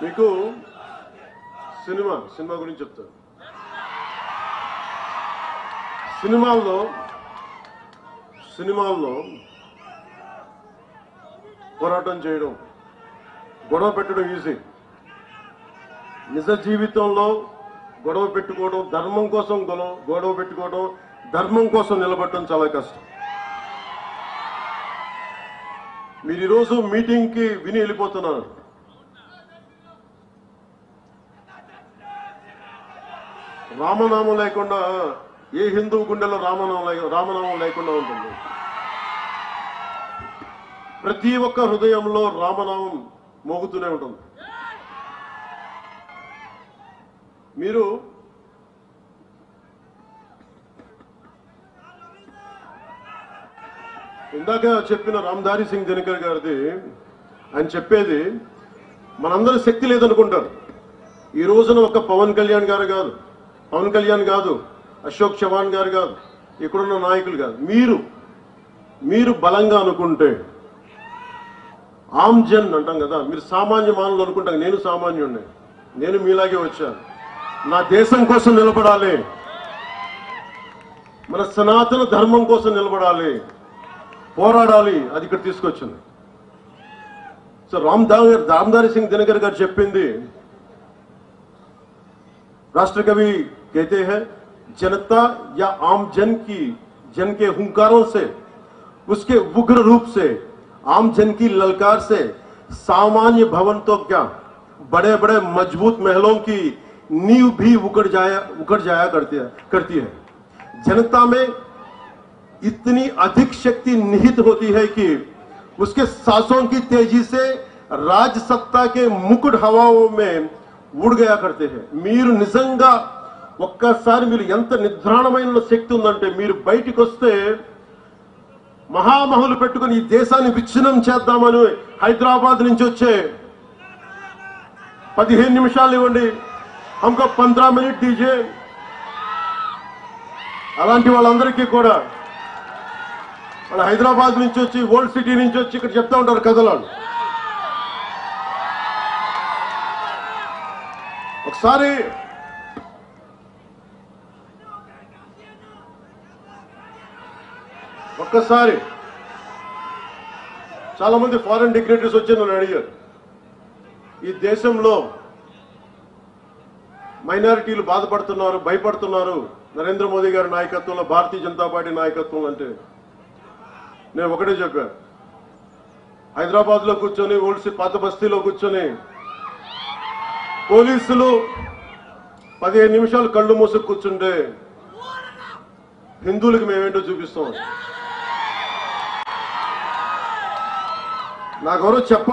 మీకు సినిమా గురించి చెప్తాను. సినిమాల్లో పోరాటం చేయడం, గొడవ పెట్టడం ఈజీ. నిజ జీవితంలో గొడవ పెట్టుకోవడం, ధర్మం కోసం గొడవ పెట్టుకోవడం, ధర్మం కోసం నిలబడటం చాలా కష్టం. మీరు ఈరోజు మీటింగ్కి విని వెళ్ళిపోతున్నారు. రామనామం లేకుండా ఏ హిందూ గుండెలో రామనామం లేకుండా ఉంటుంది. ప్రతి ఒక్క హృదయంలో రామనామం మోగుతూనే ఉంటుంది. మీరు ఇందాక చెప్పిన రామ్ధారి సింగ్ దినకర్ గారిది ఆయన చెప్పేది మనందరి శక్తి లేదనుకుంటారు. ఈ రోజున ఒక పవన్ కళ్యాణ్ కాదు, అశోక్ చవాన్ గారు కాదు, ఇక్కడున్న నాయకులు కాదు, మీరు బలంగా అనుకుంటే, ఆమ్ జన్ అంటాం కదా, మీరు సామాన్య మానవులు అనుకుంటాం. నేను సామాన్యుడిని, నేను మీలాగే వచ్చాను. నా దేశం కోసం నిలబడాలి, మన సనాతన ధర్మం కోసం నిలబడాలి, పోరాడాలి. అది ఇక్కడ తీసుకొచ్చింది. సో రామ్ధారి సింగ్ దినకర్ గారు చెప్పింది, राष्ट्र कवि कहते हैं जनता या आम जन के हुंकारों से, उसके उग्र रूप से, आम जन की ललकार से सामान्य भवन तो क्या, बड़े बड़े मजबूत महलों की नींव भी उखड़ जाया करती है। जनता में इतनी अधिक शक्ति निहित होती है कि उसके सांसों की तेजी से राज सत्ता के मुकुट हवाओं में ఊడిగయా కడితే. మీరు నిజంగా ఒక్కసారి మీరు ఎంత నిద్రాణమైన శక్తి ఉందంటే, మీరు బయటికి వస్తే మహామహులు పెట్టుకుని ఈ దేశాన్ని విచ్ఛిన్నం చేద్దామని హైదరాబాద్ నుంచి వచ్చే 15 నిమిషాలు ఇవ్వండి, హమ్కో 15 మినిట్ దీజే, అలాంటి వాళ్ళందరికీ కూడా వాళ్ళు హైదరాబాద్ నుంచి వచ్చి, ఓల్డ్ సిటీ నుంచి వచ్చి ఇక్కడ చెప్తా ఉంటారు కథలు. ఒక్కసారి చాలా మంది ఫారెన్ డిగ్నేటరీస్ వచ్చి నన్ను అడిగారు, ఈ దేశంలో మైనారిటీలు బాధపడుతున్నారు, భయపడుతున్నారు నరేంద్ర మోదీ గారి నాయకత్వంలో, భారతీయ జనతా పార్టీ నాయకత్వం అంటే. నేను ఒకటే చెప్పాను, హైదరాబాద్ లో కూర్చొని, పాత బస్తీలో కూర్చొని పోలీసులు 15 నిమిషాలు కళ్ళు మూసుకు కూర్చుంటే హిందువులకు మేమేంటో చూపిస్తాం. నాకెవరో